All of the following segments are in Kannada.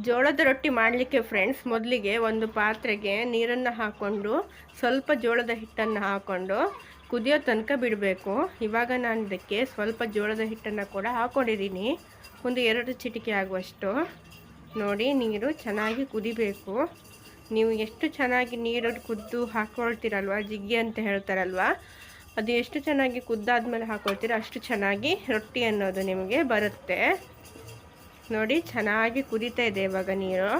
ಜೋಳದ ರೊಟ್ಟಿ ಮಾಡಲಿಕ್ಕೆ ಫ್ರೆಂಡ್ಸ್, ಮೊದಲಿಗೆ ಒಂದು ಪಾತ್ರೆಗೆ ನೀರನ್ನು ಹಾಕ್ಕೊಂಡು ಸ್ವಲ್ಪ ಜೋಳದ ಹಿಟ್ಟನ್ನು ಹಾಕ್ಕೊಂಡು ಕುದಿಯೋ ತನಕ ಬಿಡಬೇಕು. ಇವಾಗ ನಾನು ಇದಕ್ಕೆ ಸ್ವಲ್ಪ ಜೋಳದ ಹಿಟ್ಟನ್ನು ಕೂಡ ಹಾಕ್ಕೊಂಡಿದ್ದೀನಿ, ಒಂದು 2 ಚಿಟಿಕೆ ಆಗುವಷ್ಟು. ನೋಡಿ, ನೀರು ಚೆನ್ನಾಗಿ ಕುದಿಬೇಕು. ನೀವು ಎಷ್ಟು ಚೆನ್ನಾಗಿ ನೀರು ಕುದ್ದು ಹಾಕ್ಕೊಳ್ತೀರಲ್ವ, ಜಿಗ್ಗಿ ಅಂತ ಹೇಳ್ತಾರಲ್ವ, ಅದು ಎಷ್ಟು ಚೆನ್ನಾಗಿ ಕುದ್ದಾದ್ಮೇಲೆ ಹಾಕ್ಕೊಳ್ತೀರ ಅಷ್ಟು ಚೆನ್ನಾಗಿ ರೊಟ್ಟಿ ಅನ್ನೋದು ನಿಮಗೆ ಬರುತ್ತೆ. ನೋಡಿ, ಚೆನ್ನಾಗಿ ಕುದೀತಾ ಇದೆ ಇವಾಗ ನೀರು.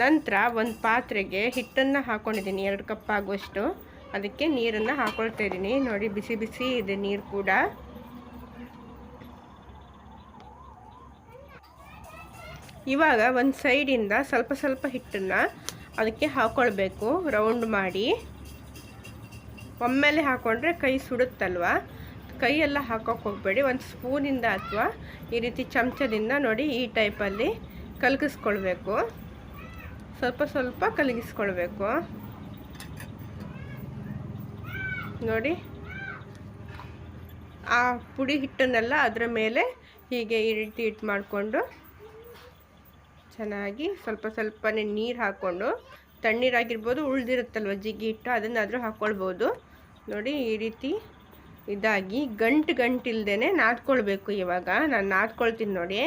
ನಂತರ ಒಂದು ಪಾತ್ರೆಗೆ ಹಿಟ್ಟನ್ನು ಹಾಕ್ಕೊಂಡಿದ್ದೀನಿ, 2 ಕಪ್ ಆಗುವಷ್ಟು. ಅದಕ್ಕೆ ನೀರನ್ನು ಹಾಕ್ಕೊಳ್ತಾ ಇದ್ದೀನಿ. ನೋಡಿ, ಬಿಸಿ ಬಿಸಿ ಇದೆ ನೀರು ಕೂಡ. ಇವಾಗ ಒಂದು ಸೈಡಿಂದ ಸ್ವಲ್ಪ ಸ್ವಲ್ಪ ಹಿಟ್ಟನ್ನು ಅದಕ್ಕೆ ಹಾಕ್ಕೊಳ್ಬೇಕು, ರೌಂಡ್ ಮಾಡಿ. ಒಮ್ಮೆಲೆ ಹಾಕ್ಕೊಂಡ್ರೆ ಕೈ ಸುಡುತ್ತಲ್ವ, ಕೈಯೆಲ್ಲ ಹಾಕೋಕ್ಕೆ ಹೋಗಬೇಡಿ. ಒಂದು ಸ್ಪೂನಿಂದ ಅಥವಾ ಈ ರೀತಿ ಚಮಚದಿಂದ ನೋಡಿ ಈ ಟೈಪಲ್ಲಿ ಕಲಗಿಸ್ಕೊಳ್ಬೇಕು. ಸ್ವಲ್ಪ ಸ್ವಲ್ಪ ಕಲಗಿಸ್ಕೊಳ್ಬೇಕು. ನೋಡಿ, ಆ ಪುಡಿ ಹಿಟ್ಟನ್ನೆಲ್ಲ ಅದರ ಮೇಲೆ ಹೀಗೆ ಈ ರೀತಿ ಇಟ್ಟು ಮಾಡಿಕೊಂಡು ಚೆನ್ನಾಗಿ ಸ್ವಲ್ಪ ಸ್ವಲ್ಪನೇ ನೀರು ಹಾಕ್ಕೊಂಡು, ತಣ್ಣೀರಾಗಿರ್ಬೋದು, ಉಳಿದಿರುತ್ತಲ್ವ ಜಿಗ್ಗಿ ಹಿಟ್ಟು, ಅದನ್ನಾದರೂ ಹಾಕ್ಕೊಳ್ಬೋದು. ನೋಡಿ, ಈ ರೀತಿ ಇದಾಗಿ ಗಂಟಿಲ್ದೇನೆ ನಾದ್ಕೊಳ್ಬೇಕು. ಇವಾಗ ನಾನು ನಾದ್ಕೊಳ್ತೀನಿ ನೋಡಿ.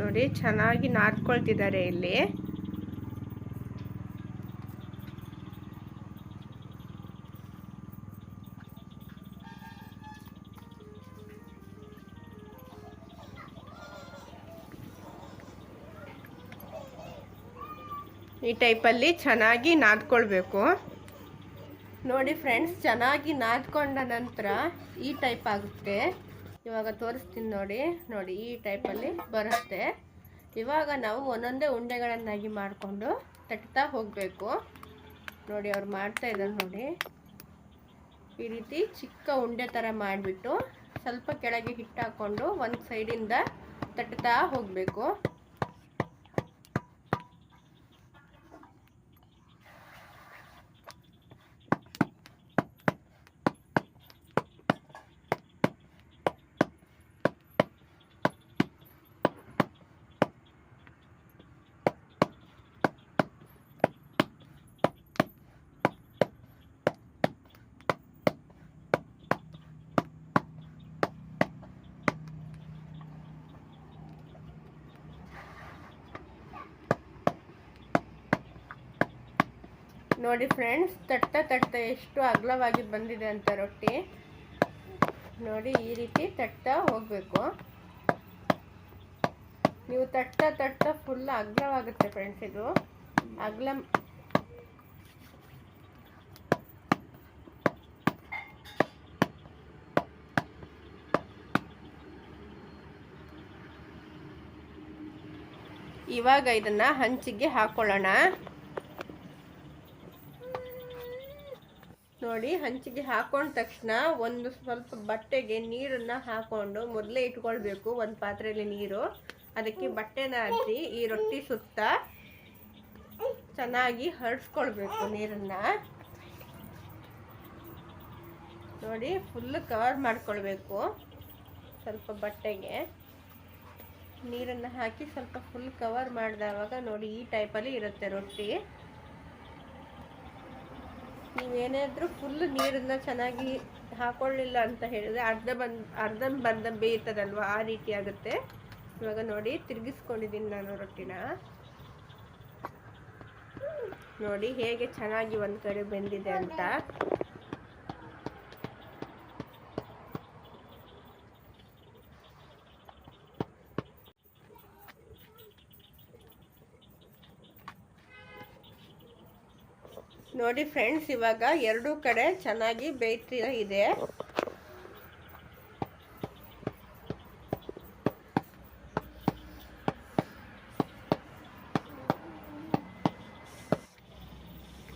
ನೋಡಿ, ಚೆನ್ನಾಗಿ ನಾದ್ಕೊಳ್ತಿದ್ದಾರೆ ಇಲ್ಲಿ. ಈ ಟೈಪಲ್ಲಿ ಚೆನ್ನಾಗಿ ನಾದ್ಕೊಳ್ಬೇಕು. ನೋಡಿ ಫ್ರೆಂಡ್ಸ್, ಚೆನ್ನಾಗಿ ನಾದ್ಕೊಂಡ ನಂತರ ಈ ಟೈಪ್ ಆಗುತ್ತೆ. ಇವಾಗ ತೋರಿಸ್ತೀನಿ ನೋಡಿ. ನೋಡಿ, ಈ ಟೈಪಲ್ಲಿ ಬರುತ್ತೆ. ಇವಾಗ ನಾವು ಒಂದೊಂದೇ ಉಂಡೆಗಳನ್ನಾಗಿ ಮಾಡಿಕೊಂಡು ತಟ್ತಾ ಹೋಗಬೇಕು. ನೋಡಿ, ಅವ್ರು ಮಾಡ್ತಾ ಇದ್ದಾರೆ ನೋಡಿ. ಈ ರೀತಿ ಚಿಕ್ಕ ಉಂಡೆ ಥರ ಮಾಡಿಬಿಟ್ಟು ಸ್ವಲ್ಪ ಕೆಳಗೆ ಹಿಟ್ಟು ಹಾಕ್ಕೊಂಡು ಒಂದು ಸೈಡಿಂದ ತಟ್ತಾ ಹೋಗಬೇಕು. ನೋಡಿ ಫ್ರೆಂಡ್ಸ್, ತಟ್ಟ ಎಷ್ಟು ಅಗಲವಾಗಿ ಬಂದಿದೆ ಅಂತ ರೊಟ್ಟಿ. ನೋಡಿ, ಈ ರೀತಿ ತಟ್ತಾ ಹೋಗಬೇಕು. ನೀವು ತಟ್ಟ ಫುಲ್ ಅಗಲವಾಗುತ್ತೆ ಫ್ರೆಂಡ್ಸ್. ಇದು ಅಗಲ ಇವಾಗ ಇದನ್ನ ಹಂಚಿಗೆ ಹಾಕೊಳ್ಳೋಣ. ನೋಡಿ, ಹಂಚಿಗೆ ಹಾಕೊಂಡ ತಕ್ಷಣ ಒಂದು ಸ್ವಲ್ಪ ಬಟ್ಟೆಗೆ ನೀರನ್ನು ಹಾಕೊಂಡು ಮೊದಲೇ ಇಟ್ಕೊಳ್ಬೇಕು. ಒಂದು ಪಾತ್ರೆಯಲ್ಲಿ ನೀರು, ಅದಕ್ಕೆ ಬಟ್ಟೆನ ಹಚ್ಚಿ ಈ ರೊಟ್ಟಿ ಸುತ್ತ ಚೆನ್ನಾಗಿ ಹರಡ್ಸ್ಕೊಳ್ಬೇಕು ನೀರನ್ನು. ನೋಡಿ, ಫುಲ್ ಕವರ್ ಮಾಡ್ಕೊಳ್ಬೇಕು. ಸ್ವಲ್ಪ ಬಟ್ಟೆಗೆ ನೀರನ್ನು ಹಾಕಿ ಸ್ವಲ್ಪ ಫುಲ್ ಕವರ್ ಮಾಡಿದವಾಗ ನೋಡಿ ಈ ಟೈಪಲ್ಲಿ ಇರುತ್ತೆ ರೊಟ್ಟಿ. ನೀವೇನಾದರೂ ಫುಲ್ ನೀರನ್ನು ಚೆನ್ನಾಗಿ ಹಾಕೊಳ್ಳಿಲ್ಲ ಅಂತ ಹೇಳಿದ್ರೆ ಅರ್ಧ ಬೇಯ್ತದಲ್ವ, ಆ ರೀತಿ ಆಗುತ್ತೆ. ಇವಾಗ ನೋಡಿ, ತಿರುಗಿಸ್ಕೊಂಡಿದ್ದೀನಿ ನಾನು ರೊಟ್ಟಿನ. ನೋಡಿ ಹೇಗೆ ಚೆನ್ನಾಗಿ ಒಂದು ಕಡೆ ಬೆಂದಿದೆ ಅಂತ. ನೋಡಿ ಫ್ರೆಂಡ್ಸ್, ಇವಾಗ ಎರಡೂ ಕಡೆ ಚೆನ್ನಾಗಿ ಬೇಯ್ತಾ ಇದೆ.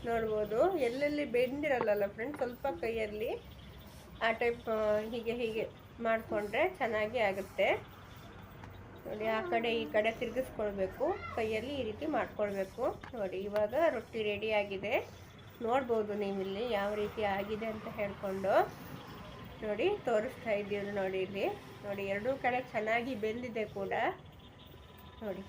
ನೋಡ್ಬೋದು, ಎಲ್ಲೆಲ್ಲಿ ಬೆಂದಿರಲ್ಲ ಫ್ರೆಂಡ್ಸ್, ಸ್ವಲ್ಪ ಕೈಯಲ್ಲಿ ಆ ಟೈಪ್ ಹೀಗೆ ಮಾಡಿಕೊಂಡ್ರೆ ಚೆನ್ನಾಗಿ ಆಗುತ್ತೆ. ನೋಡಿ ಆ ಕಡೆ ಈ ಕಡೆ ತಿರುಗಿಸ್ಕೊಳ್ಬೇಕು, ಕೈಯಲ್ಲಿ ಈ ರೀತಿ ಮಾಡ್ಕೊಳ್ಬೇಕು. ನೋಡಿ ಇವಾಗ ರೊಟ್ಟಿ ರೆಡಿ ಆಗಿದೆ. ನೋಡ್ಬೋದು ನೀವಿಲ್ಲಿ ಯಾವ ರೀತಿ ಆಗಿದೆ ಅಂತ ಹೇಳ್ಕೊಂಡು. ನೋಡಿ ತೋರಿಸ್ತಾ ಇದ್ದೀವಿ ನೋಡಿ ಇಲ್ಲಿ. ನೋಡಿ ಎರಡೂ ಕಡೆ ಚೆನ್ನಾಗಿ ಬೆಂದಿದೆ ಕೂಡ ನೋಡಿ.